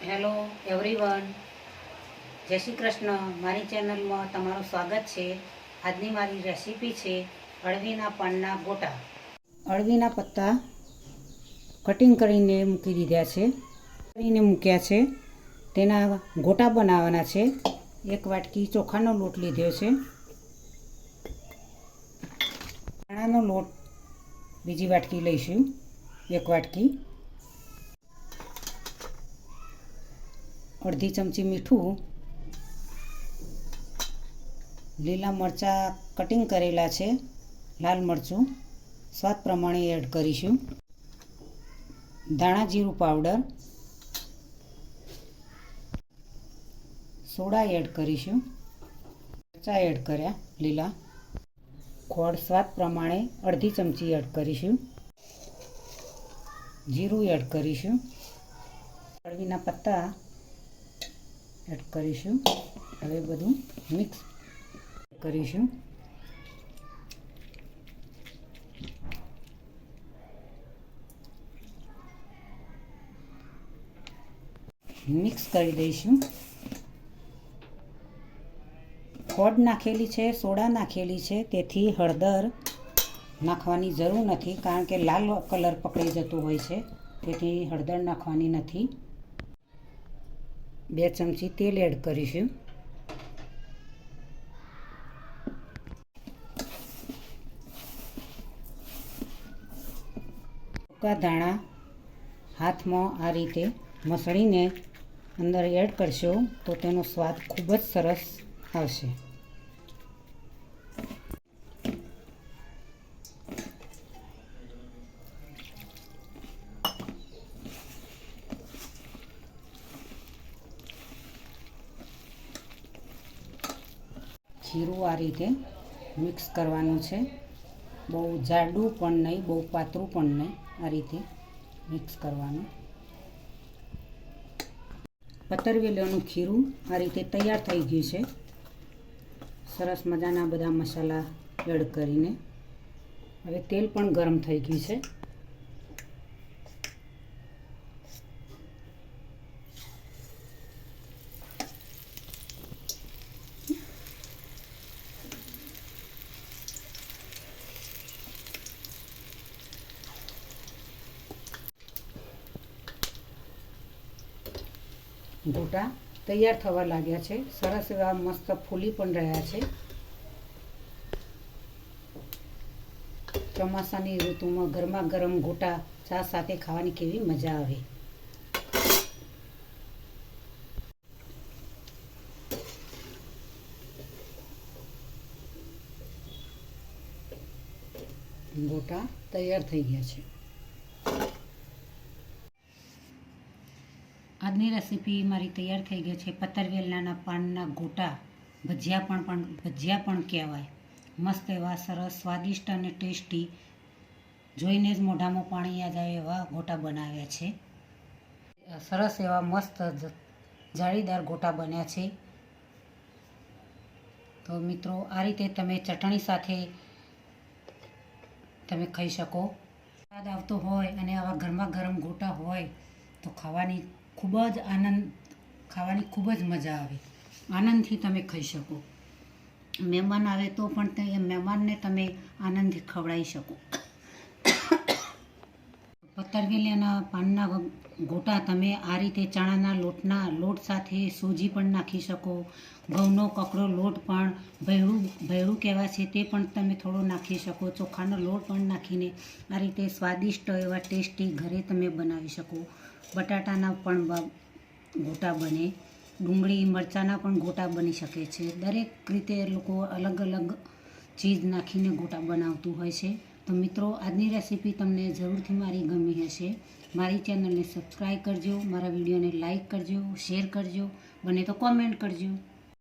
Hello everyone, જય શ્રી કૃષ્ણ. મારી ચેનલમાં તમારું સ્વાગત છે. આજની મારી રેસીપી છે અળવીના પાનના ગોટા. અળવીના પત્તા કટિંગ કરીને મૂકી દીધા છે, મૂક્યા છે. તેના ગોટા બનાવવાના છે. એક વાટકી ચોખાનો લોટ લીધો છે, ચણાનો લોટ બીજી વાટકી લઈશું, એક વાટકી, અડધી ચમચી મીઠું, લીલા મરચાં કટિંગ કરેલા છે, લાલ મરચું સ્વાદ પ્રમાણે એડ કરીશું, ધાણા જીરું પાવડર, સોડા એડ કરીશું, મરચાં એડ કર્યા લીલા, ખોળ સ્વાદ પ્રમાણે અડધી ચમચી એડ કરીશું, જીરું એડ કરીશું, અળવીના પત્તા એડ કરીશું. હવે બધું મિક્સ કરીશું. મિક્સ કરી દઈશું. ખોડ નાખેલી છે, સોડા નાખેલી છે, તેથી હળદર નાખવાની જરૂર નથી, કારણ કે લાલ કલર પકડી જતો હોય છે, તેથી હળદર નાખવાની નથી. 2 ચમચી તેલ એડ કરીશું. સૂકા ધાણા હાથમાં આ રીતે મસળીને અંદર એડ કરશો તો તેનો સ્વાદ ખૂબ જ સરસ આવશે. ખીરું આ રીતે મિક્સ કરવાનું છે. બહુ જાડું પણ નહીં, બહુ પાતળું પણ નહીં, આ રીતે મિક્સ કરવાનું. પતરવેલાનું ખીરું આ રીતે તૈયાર થઈ ગયું છે. સરસ મજાના બધા મસાલા એડ કરીને હવે તેલ પણ ગરમ થઈ ગયું છે. ગોટા તૈયાર થવા લાગ્યા છે. સરસ એવા મસ્ત ફૂલી પણ રહ્યા છે. ચોમાસાની ઋતુમાં ગરમા ગરમ ગોટા ચા સાથે ખાવાની કેવી મજા આવે. ગોટા તૈયાર થઈ ગયા છે. આજની રેસીપી મારી તૈયાર થઈ ગઈ છે. પતરવેલના પાનના ગોટા, ભજીયા પણ કહેવાય. મસ્ત એવા સરસ સ્વાદિષ્ટ અને ટેસ્ટી, જોઈને જ મોઢામાં પાણી યાદ આવે એવા ગોટા બનાવ્યા છે. સરસ એવા મસ્ત જાળીદાર ગોટા બન્યા છે. તો મિત્રો, આ રીતે તમે ચટણી સાથે તમે ખાઈ શકો. સ્વાદ આવતો હોય અને આવા ગરમા ગરમ ગોટા હોય તો ખાવાની ખૂબ જ મજા આવે. આનંદથી તમે ખાઈ શકો. મહેમાન આવે તો પણ તે મહેમાનને તમે આનંદથી ખવડાવી શકો. પતરવેલાના પાનના ગોટા તમે આ રીતે ચણાના લોટ સાથે સૂજી પણ નાખી શકો. ઘઉંનો કકડો લોટ પણ ભેળું કહેવાય છે, તે પણ તમે થોડો નાખી શકો. ચોખાનો લોટ પણ નાખીને આ રીતે સ્વાદિષ્ટ એવા ટેસ્ટી ઘરે તમે બનાવી શકો. બટાટાના પણ ગોટા બને, ડુંગળી મરચાંના પણ ગોટા બની શકે છે. દરેક રીતે લોકો અલગ અલગ ચીજ નાખીને ગોટા બનાવતું હોય છે. તો મિત્રો, આજની રેસીપી તમને જરૂરથી મારી ગમી હશે. મારી ચેનલને સબસ્ક્રાઈબ કરજો, મારા વિડીયોને લાઈક કરજો, શેર કરજો, બને તો કોમેન્ટ કરજો.